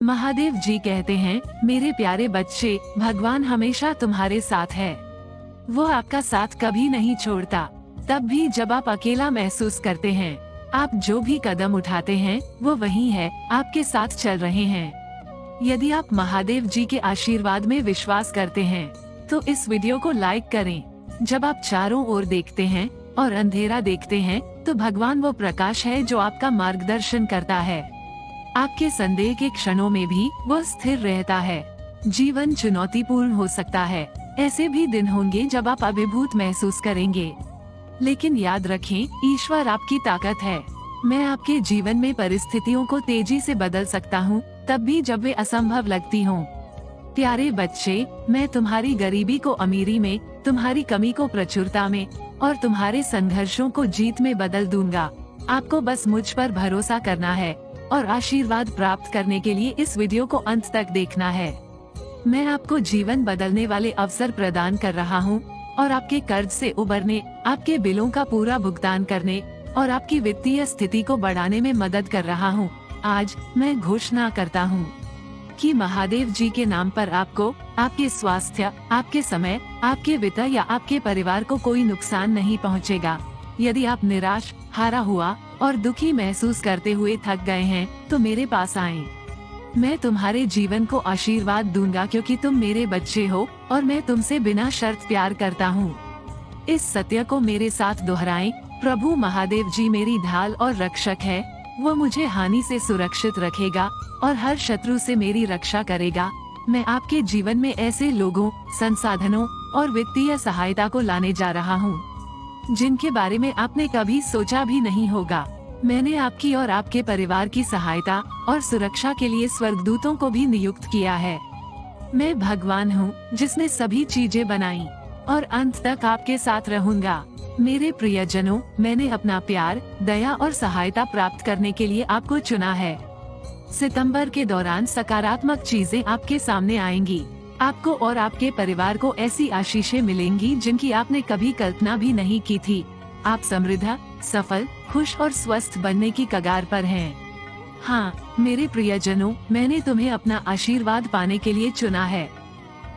महादेव जी कहते हैं, मेरे प्यारे बच्चे, भगवान हमेशा तुम्हारे साथ है। वो आपका साथ कभी नहीं छोड़ता। तब भी जब आप अकेला महसूस करते हैं, आप जो भी कदम उठाते हैं वो वही है, आपके साथ चल रहे हैं। यदि आप महादेव जी के आशीर्वाद में विश्वास करते हैं तो इस वीडियो को लाइक करें। जब आप चारों ओर देखते हैं और अंधेरा देखते हैं तो भगवान वो प्रकाश है जो आपका मार्गदर्शन करता है। आपके संदेह के क्षणों में भी वो स्थिर रहता है। जीवन चुनौतीपूर्ण हो सकता है, ऐसे भी दिन होंगे जब आप अभिभूत महसूस करेंगे, लेकिन याद रखें, ईश्वर आपकी ताकत है। मैं आपके जीवन में परिस्थितियों को तेजी से बदल सकता हूँ, तब भी जब वे असंभव लगती हों। प्यारे बच्चे, मैं तुम्हारी गरीबी को अमीरी में, तुम्हारी कमी को प्रचुरता में और तुम्हारे संघर्षों को जीत में बदल दूंगा। आपको बस मुझ पर भरोसा करना है और आशीर्वाद प्राप्त करने के लिए इस वीडियो को अंत तक देखना है। मैं आपको जीवन बदलने वाले अवसर प्रदान कर रहा हूँ और आपके कर्ज से उबरने, आपके बिलों का पूरा भुगतान करने और आपकी वित्तीय स्थिति को बढ़ाने में मदद कर रहा हूँ। आज मैं घोषणा करता हूँ कि महादेव जी के नाम पर आपको, आपके स्वास्थ्य, आपके समय, आपके वित्त या आपके परिवार को कोई नुकसान नहीं पहुँचेगा। यदि आप निराश, हारा हुआ और दुखी महसूस करते हुए थक गए हैं तो मेरे पास आएं। मैं तुम्हारे जीवन को आशीर्वाद दूंगा क्योंकि तुम मेरे बच्चे हो और मैं तुमसे बिना शर्त प्यार करता हूँ। इस सत्य को मेरे साथ दोहराएं, प्रभु महादेव जी मेरी ढाल और रक्षक है। वो मुझे हानि से सुरक्षित रखेगा और हर शत्रु से मेरी रक्षा करेगा। मैं आपके जीवन में ऐसे लोगों, संसाधनों और वित्तीय सहायता को लाने जा रहा हूँ जिनके बारे में आपने कभी सोचा भी नहीं होगा। मैंने आपकी और आपके परिवार की सहायता और सुरक्षा के लिए स्वर्गदूतों को भी नियुक्त किया है। मैं भगवान हूँ जिसने सभी चीजें बनाई और अंत तक आपके साथ रहूंगा। मेरे प्रियजनों, मैंने अपना प्यार, दया और सहायता प्राप्त करने के लिए आपको चुना है। सितंबर के दौरान सकारात्मक चीजें आपके सामने आएंगी। आपको और आपके परिवार को ऐसी आशीषें मिलेंगी जिनकी आपने कभी कल्पना भी नहीं की थी। आप समृद्ध, सफल, खुश और स्वस्थ बनने की कगार पर हैं। हाँ मेरे प्रियजनों, मैंने तुम्हें अपना आशीर्वाद पाने के लिए चुना है।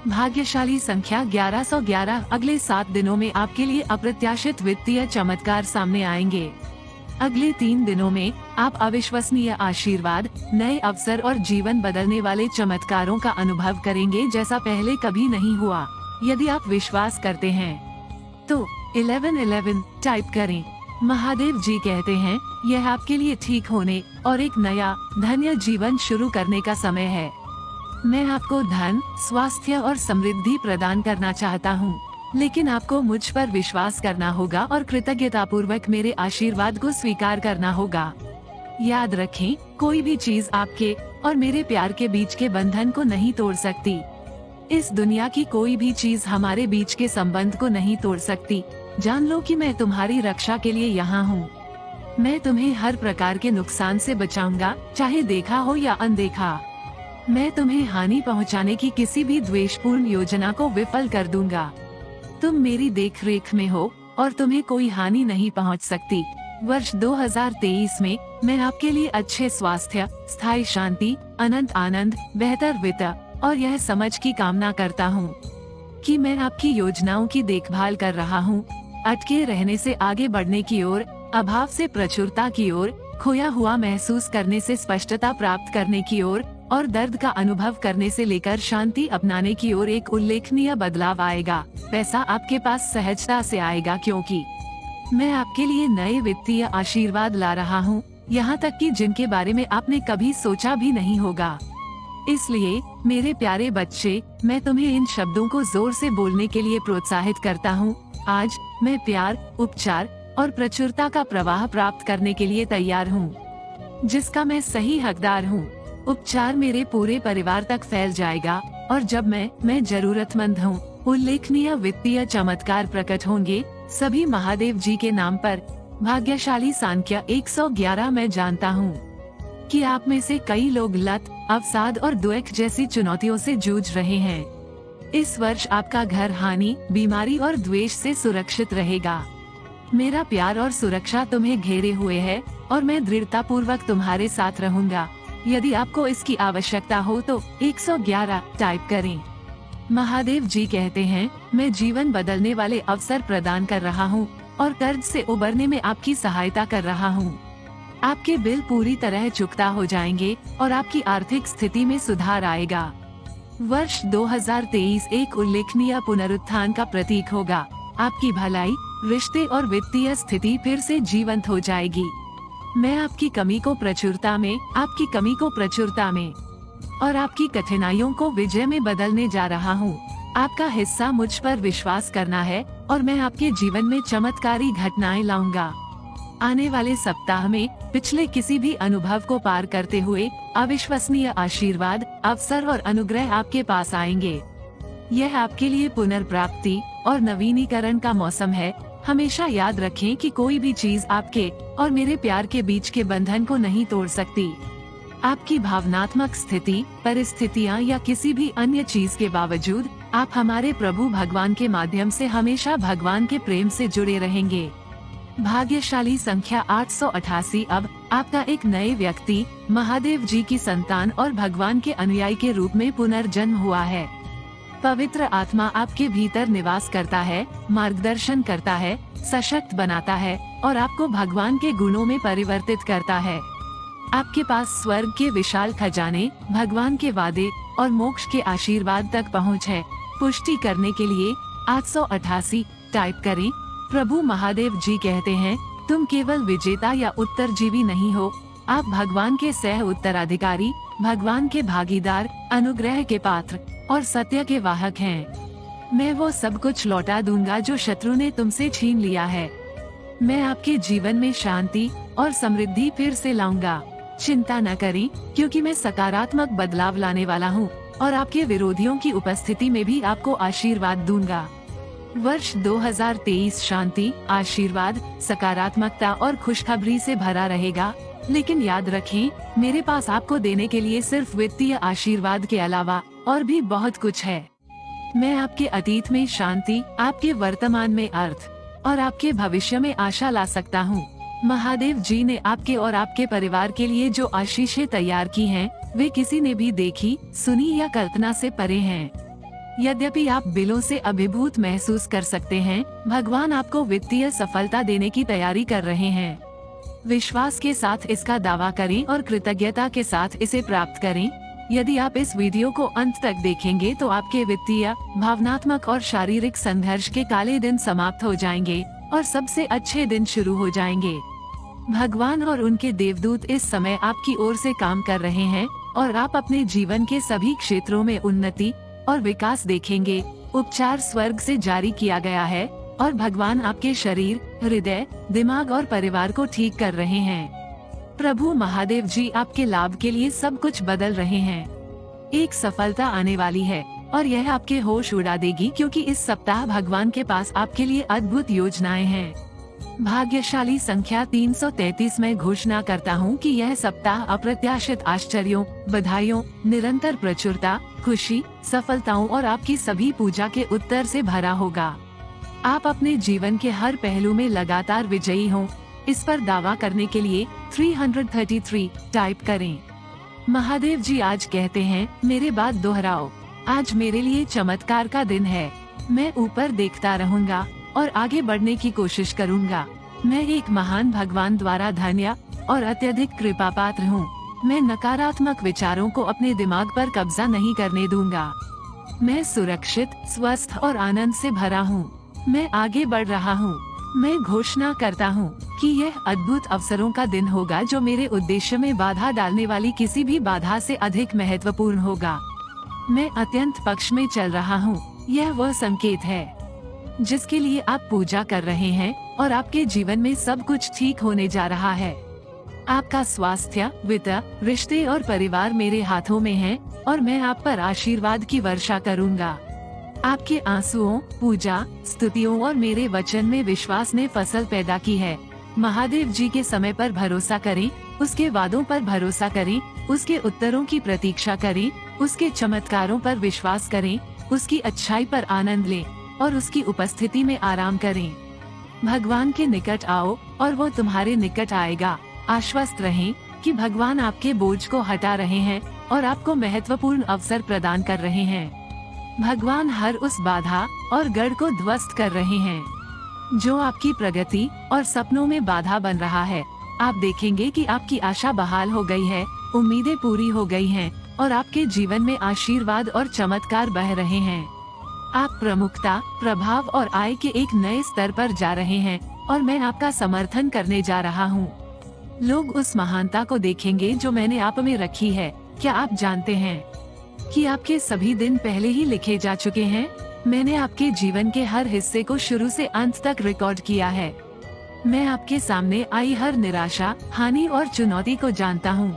भाग्यशाली संख्या 1111। अगले 7 दिनों में आपके लिए अप्रत्याशित वित्तीय चमत्कार सामने आएंगे। अगले 3 दिनों में आप अविश्वसनीय आशीर्वाद, नए अवसर और जीवन बदलने वाले चमत्कारों का अनुभव करेंगे जैसा पहले कभी नहीं हुआ। यदि आप विश्वास करते हैं तो 1111 टाइप करें। महादेव जी कहते हैं, यह आपके लिए ठीक होने और एक नया धन्य जीवन शुरू करने का समय है। मैं आपको धन, स्वास्थ्य और समृद्धि प्रदान करना चाहता हूँ, लेकिन आपको मुझ पर विश्वास करना होगा और कृतज्ञतापूर्वक मेरे आशीर्वाद को स्वीकार करना होगा। याद रखें, कोई भी चीज आपके और मेरे प्यार के बीच के बंधन को नहीं तोड़ सकती। इस दुनिया की कोई भी चीज हमारे बीच के संबंध को नहीं तोड़ सकती। जान लो कि मैं तुम्हारी रक्षा के लिए यहाँ हूँ। मैं तुम्हें हर प्रकार के नुकसान से बचाऊंगा, चाहे देखा हो या अनदेखा। मैं तुम्हें हानि पहुँचाने की किसी भी द्वेषपूर्ण योजना को विफल कर दूंगा। तुम मेरी देखरेख में हो और तुम्हें कोई हानि नहीं पहुंच सकती। वर्ष 2023 में मैं आपके लिए अच्छे स्वास्थ्य, स्थायी शांति, अनंत आनंद, बेहतर वित्त और यह समझ की कामना करता हूँ कि मैं आपकी योजनाओं की देखभाल कर रहा हूँ। अटके रहने से आगे बढ़ने की ओर, अभाव से प्रचुरता की ओर, खोया हुआ महसूस करने से स्पष्टता प्राप्त करने की ओर और दर्द का अनुभव करने से लेकर शांति अपनाने की ओर एक उल्लेखनीय बदलाव आएगा। पैसा आपके पास सहजता से आएगा क्योंकि मैं आपके लिए नए वित्तीय आशीर्वाद ला रहा हूँ, यहाँ तक कि जिनके बारे में आपने कभी सोचा भी नहीं होगा। इसलिए मेरे प्यारे बच्चे, मैं तुम्हें इन शब्दों को जोर से बोलने के लिए प्रोत्साहित करता हूँ। आज मैं प्यार, उपचार और प्रचुरता का प्रवाह प्राप्त करने के लिए तैयार हूँ, जिसका मैं सही हकदार हूँ। उपचार मेरे पूरे परिवार तक फैल जाएगा और जब मैं जरूरतमंद हूँ, उल्लेखनीय वित्तीय चमत्कार प्रकट होंगे, सभी महादेव जी के नाम पर। भाग्यशाली संख्या 111। मैं जानता हूँ कि आप में से कई लोग लत, अवसाद और द्वेष जैसी चुनौतियों से जूझ रहे हैं। इस वर्ष आपका घर हानि, बीमारी और द्वेष से सुरक्षित रहेगा। मेरा प्यार और सुरक्षा तुम्हें घेरे हुए है और मैं दृढ़ता पूर्वक तुम्हारे साथ रहूंगा। यदि आपको इसकी आवश्यकता हो तो 111 टाइप करें। महादेव जी कहते हैं, मैं जीवन बदलने वाले अवसर प्रदान कर रहा हूँ और कर्ज से उबरने में आपकी सहायता कर रहा हूँ। आपके बिल पूरी तरह चुकता हो जाएंगे और आपकी आर्थिक स्थिति में सुधार आएगा। वर्ष 2023 एक उल्लेखनीय पुनरुत्थान का प्रतीक होगा। आपकी भलाई, रिश्ते और वित्तीय स्थिति फिर से जीवंत हो जाएगी। मैं आपकी कमी को प्रचुरता में, आपकी कमी को प्रचुरता में और आपकी कठिनाइयों को विजय में बदलने जा रहा हूँ। आपका हिस्सा मुझ पर विश्वास करना है और मैं आपके जीवन में चमत्कारी घटनाएं लाऊंगा। आने वाले सप्ताह में पिछले किसी भी अनुभव को पार करते हुए अविश्वसनीय आशीर्वाद, अवसर और अनुग्रह आपके पास आएंगे। यह आपके लिए पुनर्प्राप्ति और नवीनीकरण का मौसम है। हमेशा याद रखें कि कोई भी चीज आपके और मेरे प्यार के बीच के बंधन को नहीं तोड़ सकती। आपकी भावनात्मक स्थिति, परिस्थितियाँ या किसी भी अन्य चीज के बावजूद आप हमारे प्रभु भगवान के माध्यम से हमेशा भगवान के प्रेम से जुड़े रहेंगे। भाग्यशाली संख्या 888। अब आपका एक नए व्यक्ति, महादेव जी की संतान और भगवान के अनुयायी के रूप में पुनर्जन्म हुआ है। पवित्र आत्मा आपके भीतर निवास करता है, मार्गदर्शन करता है, सशक्त बनाता है और आपको भगवान के गुणों में परिवर्तित करता है। आपके पास स्वर्ग के विशाल खजाने, भगवान के वादे और मोक्ष के आशीर्वाद तक पहुंच है। पुष्टि करने के लिए 888 टाइप करें। प्रभु महादेव जी कहते हैं, तुम केवल विजेता या उत्तरजीवी नहीं हो, आप भगवान के सह उत्तराधिकारी, भगवान के भागीदार, अनुग्रह के पात्र और सत्य के वाहक हैं। मैं वो सब कुछ लौटा दूंगा जो शत्रु ने तुमसे छीन लिया है। मैं आपके जीवन में शांति और समृद्धि फिर से लाऊंगा। चिंता न करें, क्योंकि मैं सकारात्मक बदलाव लाने वाला हूँ और आपके विरोधियों की उपस्थिति में भी आपको आशीर्वाद दूंगा। वर्ष 2023 शांति, आशीर्वाद, सकारात्मकता और खुशखबरी से भरा रहेगा। लेकिन याद रखें, मेरे पास आपको देने के लिए सिर्फ वित्तीय आशीर्वाद के अलावा और भी बहुत कुछ है। मैं आपके अतीत में शांति, आपके वर्तमान में अर्थ और आपके भविष्य में आशा ला सकता हूँ। महादेव जी ने आपके और आपके परिवार के लिए जो आशीषें तैयार की हैं, वे किसी ने भी देखी, सुनी या कल्पना से परे हैं। यद्यपि आप बिलों से अभिभूत महसूस कर सकते हैं, भगवान आपको वित्तीय सफलता देने की तैयारी कर रहे हैं। विश्वास के साथ इसका दावा करें और कृतज्ञता के साथ इसे प्राप्त करें। यदि आप इस वीडियो को अंत तक देखेंगे तो आपके वित्तीय, भावनात्मक और शारीरिक संघर्ष के काले दिन समाप्त हो जाएंगे और सबसे अच्छे दिन शुरू हो जाएंगे। भगवान और उनके देवदूत इस समय आपकी ओर से काम कर रहे हैं और आप अपने जीवन के सभी क्षेत्रों में उन्नति और विकास देखेंगे। उपचार स्वर्ग से जारी किया गया है और भगवान आपके शरीर, हृदय, दिमाग और परिवार को ठीक कर रहे हैं। प्रभु महादेव जी आपके लाभ के लिए सब कुछ बदल रहे हैं। एक सफलता आने वाली है और यह आपके होश उड़ा देगी, क्योंकि इस सप्ताह भगवान के पास आपके लिए अद्भुत योजनाएं हैं। भाग्यशाली संख्या 333 में घोषणा करता हूँ कि यह सप्ताह अप्रत्याशित आश्चर्यों, बधाइयों, निरंतर प्रचुरता, खुशी, सफलताओं और आपकी सभी पूजा के उत्तर से भरा होगा। आप अपने जीवन के हर पहलू में लगातार विजयी हों, इस पर दावा करने के लिए 333 टाइप करें। महादेव जी आज कहते हैं, मेरे बात दोहराओ। आज मेरे लिए चमत्कार का दिन है। मैं ऊपर देखता रहूंगा और आगे बढ़ने की कोशिश करूंगा। मैं एक महान भगवान द्वारा धन्य और अत्यधिक कृपा पात्र हूँ। मैं नकारात्मक विचारों को अपने दिमाग पर कब्जा नहीं करने दूंगा। मैं सुरक्षित, स्वस्थ और आनंद से भरा हूँ। मैं आगे बढ़ रहा हूँ। मैं घोषणा करता हूँ कि यह अद्भुत अवसरों का दिन होगा जो मेरे उद्देश्य में बाधा डालने वाली किसी भी बाधा से अधिक महत्वपूर्ण होगा। मैं अत्यंत पक्ष में चल रहा हूँ। यह वह संकेत है जिसके लिए आप पूजा कर रहे हैं और आपके जीवन में सब कुछ ठीक होने जा रहा है। आपका स्वास्थ्य, वित्त, रिश्ते और परिवार मेरे हाथों में है और मैं आप पर आशीर्वाद की वर्षा करूंगा। आपके आंसुओं, पूजा, स्तुतियों और मेरे वचन में विश्वास ने फसल पैदा की है। महादेव जी के समय पर भरोसा करें, उसके वादों पर भरोसा करें, उसके उत्तरों की प्रतीक्षा करें, उसके चमत्कारों पर विश्वास करें, उसकी अच्छाई पर आनंद लें और उसकी उपस्थिति में आराम करें। भगवान के निकट आओ और वो तुम्हारे निकट आएगा। आश्वस्त रहें, कि भगवान आपके बोझ को हटा रहे हैं और आपको महत्वपूर्ण अवसर प्रदान कर रहे हैं। भगवान हर उस बाधा और गढ़ को ध्वस्त कर रहे हैं जो आपकी प्रगति और सपनों में बाधा बन रहा है। आप देखेंगे कि आपकी आशा बहाल हो गई है, उम्मीदें पूरी हो गई हैं और आपके जीवन में आशीर्वाद और चमत्कार बह रहे हैं। आप प्रमुखता, प्रभाव और आय के एक नए स्तर पर जा रहे हैं और मैं आपका समर्थन करने जा रहा हूँ। लोग उस महानता को देखेंगे जो मैंने आप में रखी है। क्या आप जानते हैं कि आपके सभी दिन पहले ही लिखे जा चुके हैं? मैंने आपके जीवन के हर हिस्से को शुरू से अंत तक रिकॉर्ड किया है। मैं आपके सामने आई हर निराशा, हानि और चुनौती को जानता हूँ।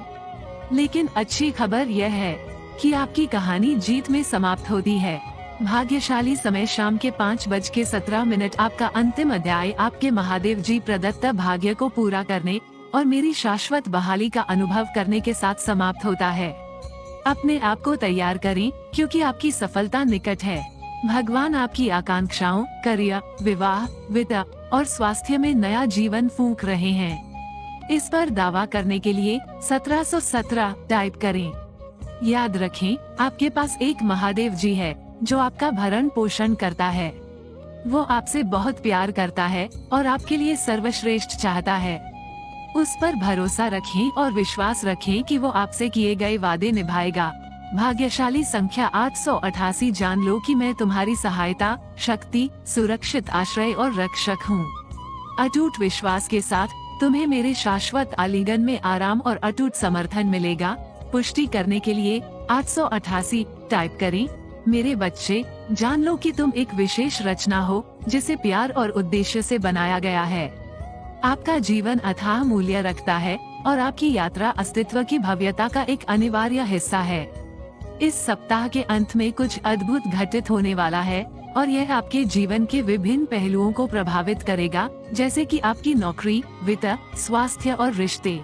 लेकिन अच्छी खबर यह है कि आपकी कहानी जीत में समाप्त होती है। भाग्यशाली समय शाम के 5:17 आपका अंतिम अध्याय आपके महादेव जी प्रदत्त भाग्य को पूरा करने और मेरी शाश्वत बहाली का अनुभव करने के साथ समाप्त होता है। अपने आप को तैयार करें क्योंकि आपकी सफलता निकट है। भगवान आपकी आकांक्षाओं, करियर, विवाह, वित्त और स्वास्थ्य में नया जीवन फूंक रहे हैं। इस पर दावा करने के लिए 1717 टाइप करें। याद रखें, आपके पास एक महादेव जी है जो आपका भरण पोषण करता है। वो आपसे बहुत प्यार करता है और आपके लिए सर्वश्रेष्ठ चाहता है। उस पर भरोसा रखें और विश्वास रखें कि वो आपसे किए गए वादे निभाएगा। भाग्यशाली संख्या 888 जान लो कि मैं तुम्हारी सहायता, शक्ति, सुरक्षित आश्रय और रक्षक हूँ। अटूट विश्वास के साथ तुम्हें मेरे शाश्वत आलिंगन में आराम और अटूट समर्थन मिलेगा। पुष्टि करने के लिए 888 टाइप करें। मेरे बच्चे, जान लो कि तुम एक विशेष रचना हो जिसे प्यार और उद्देश्य से बनाया गया है। आपका जीवन अथाह मूल्य रखता है और आपकी यात्रा अस्तित्व की भव्यता का एक अनिवार्य हिस्सा है। इस सप्ताह के अंत में कुछ अद्भुत घटित होने वाला है और यह आपके जीवन के विभिन्न पहलुओं को प्रभावित करेगा, जैसे कि आपकी नौकरी, वित्त, स्वास्थ्य और रिश्ते।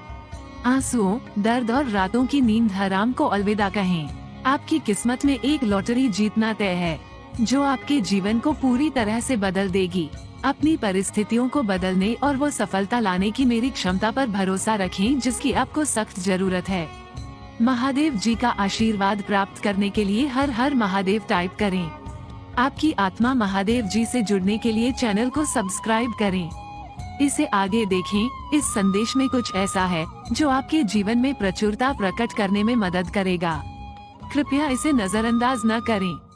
आंसुओं, दर्द और रातों की नींद हराम को अलविदा कहें। आपकी किस्मत में एक लॉटरी जीतना तय है जो आपके जीवन को पूरी तरह से बदल देगी। अपनी परिस्थितियों को बदलने और वो सफलता लाने की मेरी क्षमता पर भरोसा रखें जिसकी आपको सख्त जरूरत है। महादेव जी का आशीर्वाद प्राप्त करने के लिए हर हर महादेव टाइप करें। आपकी आत्मा महादेव जी से जुड़ने के लिए चैनल को सब्सक्राइब करें। इसे आगे देखें। इस संदेश में कुछ ऐसा है जो आपके जीवन में प्रचुरता प्रकट करने में मदद करेगा। कृपया इसे नजरअंदाज न करें।